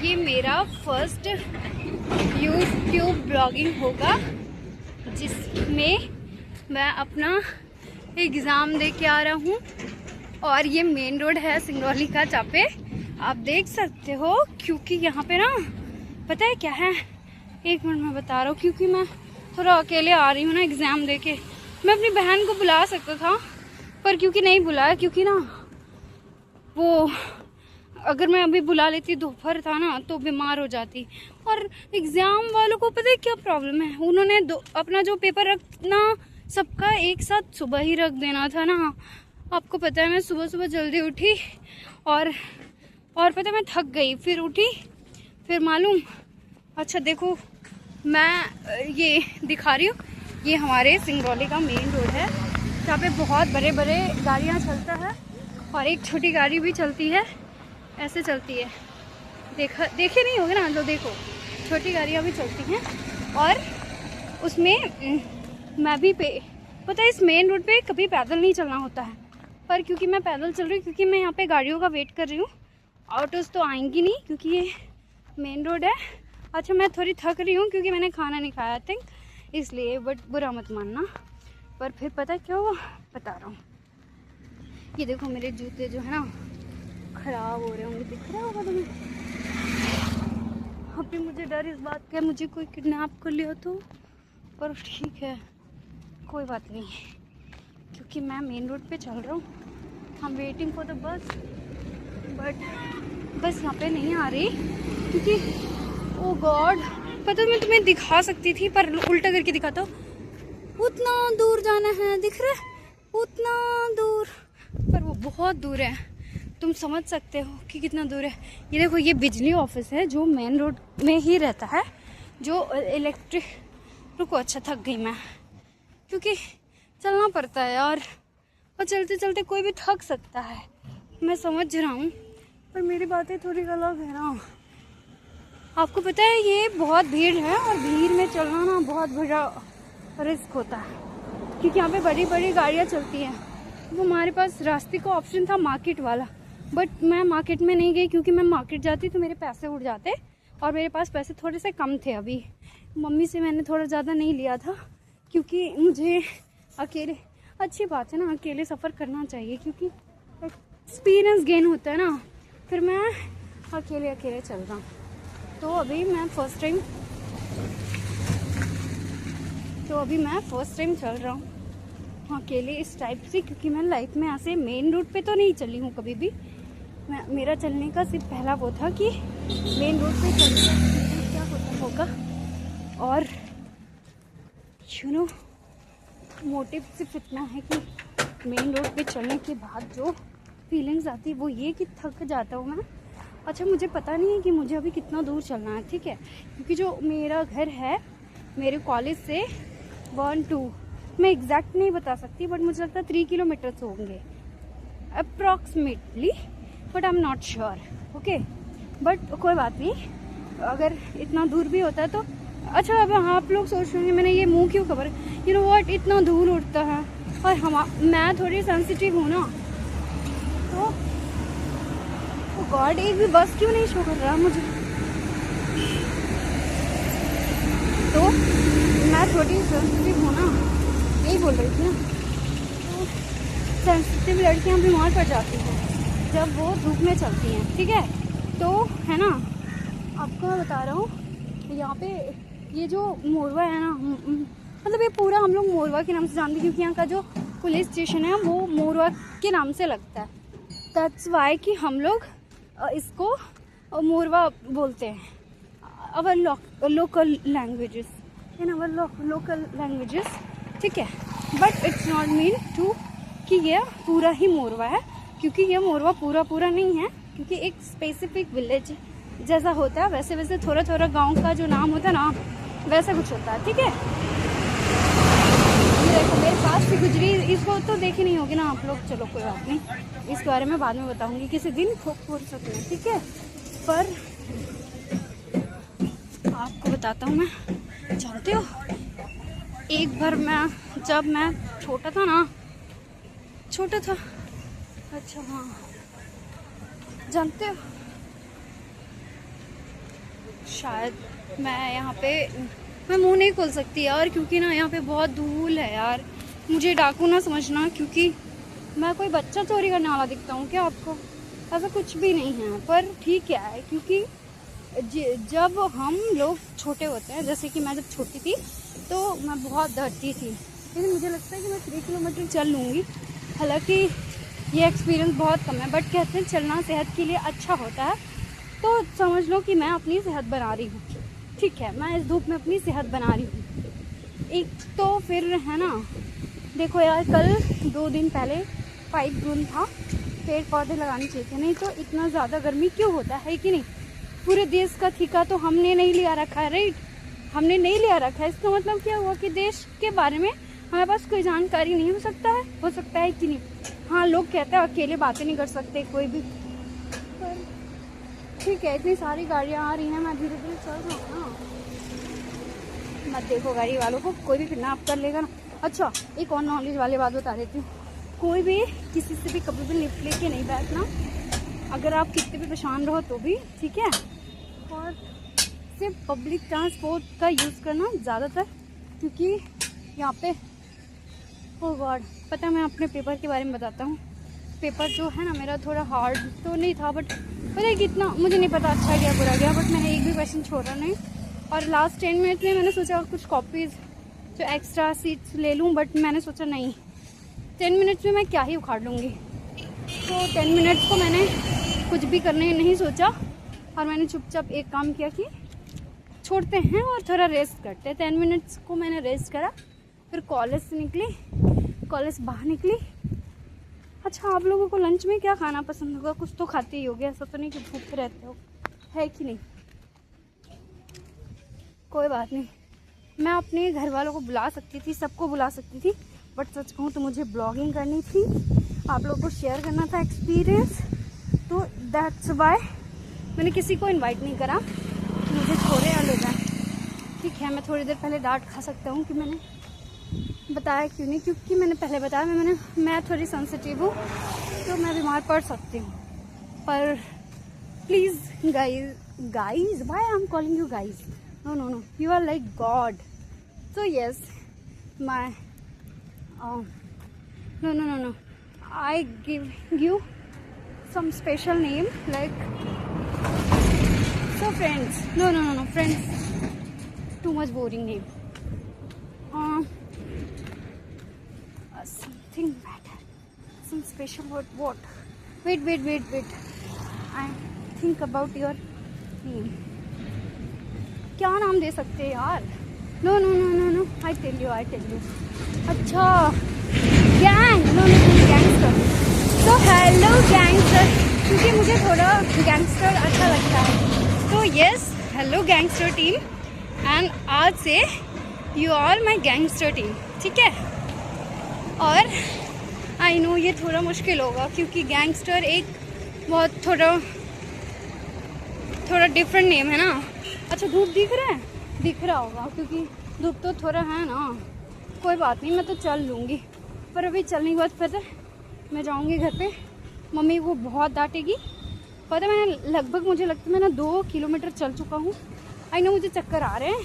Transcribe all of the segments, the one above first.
ये मेरा first YouTube blogging होगा जिसमें मैं अपना एग्ज़ाम दे के आ रहा हूँ। और ये मेन रोड है सिंगरौली का, जहाँ पे आप देख सकते हो। क्योंकि यहाँ पे ना पता है क्या है, एक मिनट में बता रहा हूँ। क्योंकि मैं थोड़ा अकेले आ रही हूँ ना एग्ज़ाम दे के। मैं अपनी बहन को बुला सकता था पर क्योंकि नहीं बुलाया, क्योंकि ना वो अगर मैं अभी बुला लेती, दोपहर था ना, तो बीमार हो जाती। और एग्ज़ाम वालों को पता है क्या प्रॉब्लम है, उन्होंने अपना जो पेपर रखना सबका एक साथ सुबह ही रख देना था ना। आपको पता है मैं सुबह सुबह जल्दी उठी और पता है मैं थक गई, फिर उठी, फिर मालूम। अच्छा देखो, मैं ये दिखा रही हूँ, ये हमारे सिंगरौली का मेन रोड है जहाँ पे बहुत बड़े बड़े गाड़ियाँ चलता है और एक छोटी गाड़ी भी चलती है, ऐसे चलती है। देखे नहीं होगे ना, तो देखो छोटी गाड़ियाँ भी चलती हैं। और उसमें मैं भी पता है इस मेन रोड पे कभी पैदल नहीं चलना होता है, पर क्योंकि मैं पैदल चल रही हूँ, क्योंकि मैं यहाँ पे गाड़ियों का वेट कर रही हूँ। ऑटोज़ तो आएंगी नहीं क्योंकि ये मेन रोड है। अच्छा मैं थोड़ी थक रही हूँ क्योंकि मैंने खाना नहीं खाया थिंक, इसलिए, बट बुरा मत मानना। पर फिर पता क्या हुआ, बता रहा हूँ। ये देखो मेरे जूते जो है ना ख़राब हो रहे होंगे, दिख रहा होगा तुम्हें। अभी मुझे डर इस बात का मुझे कोई किडनैप कर लिया तो, पर ठीक है कोई बात नहीं, क्योंकि मैं मेन रोड पे चल रहा हूँ। I am waiting for the bus, but बस यहाँ पे नहीं आ रही क्योंकि ओ गॉड, पता मैं तुम्हें दिखा सकती थी पर उल्टा करके दिखाता हूँ। उतना दूर जाना है, दिख रहा है उतना दूर, पर वो बहुत दूर है। तुम समझ सकते हो कि कितना दूर है। ये देखो, ये बिजली ऑफिस है जो मेन रोड में ही रहता है, जो इलेक्ट्रिक। रुको, अच्छा थक गई मैं क्योंकि चलना पड़ता है यार, और चलते चलते कोई भी थक सकता है, मैं समझ रहा हूँ। पर मेरी बातें थोड़ी अलग है ना। आपको पता है ये बहुत भीड़ है और भीड़ में चलना ना बहुत बड़ा रिस्क होता है, क्योंकि यहाँ पे बड़ी बड़ी गाड़ियाँ चलती हैं। वो हमारे पास रास्ते का ऑप्शन था मार्केट वाला, बट मैं मार्केट में नहीं गई क्योंकि मैं मार्केट जाती तो मेरे पैसे उड़ जाते और मेरे पास पैसे थोड़े से कम थे। अभी मम्मी से मैंने थोड़ा ज़्यादा नहीं लिया था क्योंकि मुझे अकेले, अच्छी बात है ना, अकेले सफ़र करना चाहिए क्योंकि एक्सपीरियंस गेन होता है ना। फिर मैं अकेले चल रहा हूँ। तो अभी मैं फर्स्ट टाइम चल रहा हूँ अकेले इस टाइप से, क्योंकि मैं लाइफ में ऐसे मेन रोड पे तो नहीं चली हूँ कभी भी। मेरा चलने का सिर्फ पहला वो था कि मेन रोड पे चलने क्या होता होगा। और मोटिव सिर्फ इतना है कि मेन रोड पे चलने के बाद जो फीलिंग्स आती है वो ये कि थक जाता हूँ मैं। अच्छा मुझे पता नहीं है कि मुझे अभी कितना दूर चलना है, ठीक है, क्योंकि जो मेरा घर है मेरे कॉलेज से 1-2, मैं एग्जैक्ट नहीं बता सकती, बट मुझे लगता है 3 किलोमीटर्स होंगे approximately, but I am not sure. Okay, but कोई बात नहीं, अगर इतना दूर भी होता है तो अच्छा। अब आप लोग सोच रहे होंगे मैंने ये मुंह क्यों खबर, यू नो व्हाट, इतना धूल उड़ता है और मैं थोड़ी सेंसिटिव हूँ ना, तो गॉड एक भी बस क्यों नहीं शो कर रहा मुझे। तो मैं थोड़ी सेंसिटिव हूँ ना, यही बोल रही थी ना। तो सेंसिटिव लड़कियाँ बीमार पड़ जाती हैं जब वो धूप में चलती हैं, ठीक है। तो है ना, आपको मैं बता रहा हूँ यहाँ पे ये जो मोरवा है ना, मतलब ये पूरा हम लोग मोरवा के नाम से जानते हैं क्योंकि यहाँ का जो पुलिस स्टेशन है वो मोरवा के नाम से लगता है। दैट्स वाई कि हम लोग इसको मोरवा बोलते हैं। Our local languages, in our local languages, ठीक है। But it's not mean to कि ये पूरा ही मोरवा है, क्योंकि ये मोरवा पूरा नहीं है, क्योंकि एक स्पेसिफिक विलेज जैसा होता है, वैसे वैसे थोड़ा थोड़ा गांव का जो नाम होता है ना वैसा कुछ होता है, ठीक है। ये देखो मेरे पास से गुजरी, इसको तो देखी नहीं होगी ना आप लोग, चलो कोई बात नहीं, इसके बारे में बाद में बताऊंगी किसी दिन, फुर्सत में, ठीक है। पर आपको बताता हूँ, मैं जानते हो एक बार जब मैं छोटा था, अच्छा हाँ, जानते हो शायद मैं यहाँ पे मैं मुंह नहीं खोल सकती यार, क्योंकि ना यहाँ पे बहुत धूल है यार। मुझे डाकू ना समझना, क्योंकि मैं कोई बच्चा चोरी करने वाला दिखता हूँ क्या आपको? ऐसा कुछ भी नहीं है। पर ठीक है, क्योंकि जब हम लोग छोटे होते हैं, जैसे कि मैं जब छोटी थी तो मैं बहुत डरती थी, लेकिन मुझे लगता है कि मैं 3 किलोमीटर चल लूँगी। हालांकि ये एक्सपीरियंस बहुत कम है, बट कहते हैं चलना सेहत के लिए अच्छा होता है। तो समझ लो कि मैं अपनी सेहत बना रही हूँ। ठीक है, मैं इस धूप में अपनी सेहत बना रही हूँ। एक तो फिर है ना, देखो यार, कल 2 दिन पहले 5 जून था, पेड़ पौधे लगाने चाहिए थे, नहीं तो इतना ज़्यादा गर्मी क्यों होता है कि नहीं? पूरे देश का ठेका तो हमने नहीं लिया रखा है, राइट? हमने नहीं लिया रखा है। इसका मतलब क्या हुआ कि देश के बारे में हमारे पास कोई जानकारी नहीं हो सकता है कि नहीं? हाँ, लोग कहते हैं अकेले बातें नहीं कर सकते कोई भी, पर ठीक है, इतनी सारी गाड़ियाँ आ रही हैं, मैं धीरे धीरे चल रहा हूँ ना। मत देखो गाड़ी वालों को, कोई भी किडनैप कर लेगा ना। अच्छा, एक और नॉलेज वाली बात बता देती हूँ, कोई भी किसी से भी कभी भी लिफ्ट लेके नहीं बैठना, अगर आप कितने भी परेशान रहो तो भी, ठीक है? और सिर्फ पब्लिक ट्रांसपोर्ट का यूज़ करना ज़्यादातर, क्योंकि यहाँ पे ओ गॉड, पता है मैं अपने पेपर के बारे में बताता हूँ। पेपर जो है ना मेरा थोड़ा हार्ड तो नहीं था, बट पता है कितना, मुझे नहीं पता अच्छा गया बुरा गया, बट मैंने एक भी क्वेश्चन छोड़ा नहीं। और लास्ट 10 मिनट में मैंने सोचा कुछ कॉपीज़ जो एक्स्ट्रा सीट्स ले लूँ, बट मैंने सोचा नहीं, 10 मिनट्स में मैं क्या ही उखाड़ लूँगी। तो 10 मिनट्स को मैंने कुछ भी करने नहीं सोचा, और मैंने चुपचाप एक काम किया कि छोड़ते हैं और थोड़ा रेस्ट करते हैं। 10 मिनट्स को मैंने रेस्ट करा, फिर कॉलेज से निकली, कॉलेज बाहर निकली। अच्छा, आप लोगों को लंच में क्या खाना पसंद होगा? कुछ तो खाते ही होगे, ऐसा तो नहीं कि भूखे रहते हो, है कि नहीं? कोई बात नहीं, मैं अपने घर वालों को बुला सकती थी, सबको बुला सकती थी, बट सच कहूँ तो मुझे ब्लॉगिंग करनी थी, आप लोगों को शेयर करना था एक्सपीरियंस, तो दैट्स वाई मैंने किसी को इनवाइट नहीं करा। मुझे छोड़े या ले जाए, ठीक है? मैं थोड़ी देर पहले डांट खा सकता हूँ कि मैंने बताया क्यों नहीं, क्योंकि मैंने पहले बताया मैं थोड़ी सेंसिटिव हूँ, तो मैं बीमार पड़ सकती हूँ। पर please guys, why I am calling you guys? No, you are like god. So yes, my no, I give you some special name like, so friends. No, friends, too much boring name. Something better, some special word. What? Wait, I think about your name. क्या नाम दे सकते हैं यार? No, I tell you. अच्छा, gang, no gangster. तो hello gangster, क्योंकि मुझे थोड़ा गैंगस्टर अच्छा लगता है। तो yes, hello gangster team, and आज से you are my gangster team, ठीक है? और आई नो ये थोड़ा मुश्किल होगा, क्योंकि गैंगस्टर एक बहुत थोड़ा डिफरेंट नेम है ना। अच्छा, धूप दिख रहा होगा, क्योंकि धूप तो थोड़ा है ना। कोई बात नहीं, मैं तो चल लूँगी, पर अभी चलने के बाद पता है मैं जाऊँगी घर पे, मम्मी वो बहुत डांटेगी। पता है मुझे लगता है मैं ना 2 किलोमीटर चल चुका हूँ। आई नो मुझे चक्कर आ रहे हैं,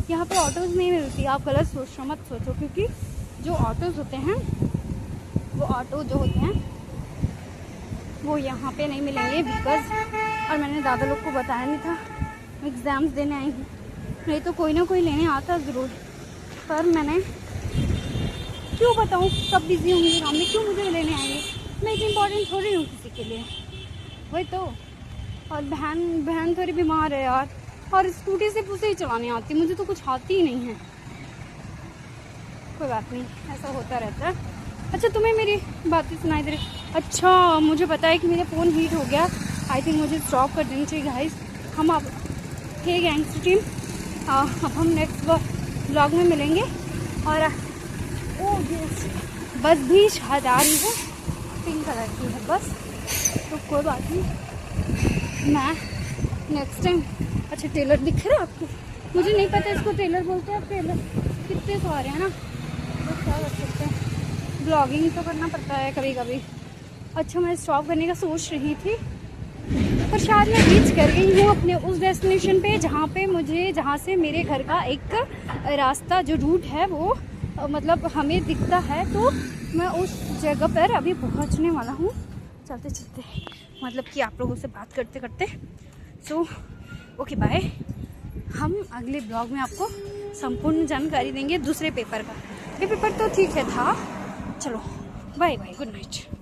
यहाँ पे ऑटोज़ नहीं मिलती। आप गलत मत सोचो, क्योंकि जो ऑटोज़ होते हैं वो यहाँ पे नहीं मिलेंगे, बिकॉज, और मैंने दादा लोग को बताया नहीं था, मैं एग्ज़ाम्स देने आई हूँ, नहीं तो कोई ना कोई लेने आता ज़रूर, पर मैंने क्यों बताऊँ, सब बिजी होंगे काम में, क्यों मुझे लेने आएंगे? मैं इतनी इम्पोर्टेंट थोड़ी हूँ किसी के लिए, वही तो। और बहन थोड़ी बीमार है यार, और स्कूटी से पूछे ही चलाने आती, मुझे तो कुछ आती ही नहीं है। कोई बात नहीं, ऐसा होता रहता है। अच्छा, तुम्हें मेरी बातें सुनाई दे रही? अच्छा, मुझे पता है कि मेरा फ़ोन हीट हो गया, आई थिंक मुझे स्टॉप कर देना चाहिए गाइस। हम अब थे गैंगस्टर टीम, अब हम नेक्स्ट व्लॉग में मिलेंगे। और बस भी शायद आ रही है, पिंक कलर की है बस, तो कोई बात नहीं, मैं नेक्स्ट टाइम। अच्छा, टेलर दिख रहा है आपको? मुझे नहीं पता इसको टेलर बोलते हैं। टेलर कितने सारे हैं ना, तो क्या कर सकते हैं, ब्लॉगिंग तो करना पड़ता है कभी कभी। अच्छा, मैं स्टॉप करने का सोच रही थी, प्रसाद मैं रीच कर गई हूँ अपने उस डेस्टिनेशन पे जहाँ से मेरे घर का एक रास्ता जो रूट है वो मतलब हमें दिखता है। तो मैं उस जगह पर अभी पहुँचने वाला हूँ चलते चलते, मतलब कि आप लोगों से बात करते करते। So okay bye. हम अगले ब्लॉग में आपको संपूर्ण जानकारी देंगे दूसरे पेपर का। ये पेपर तो ठीक है था। चलो बाय बाय, गुड नाइट।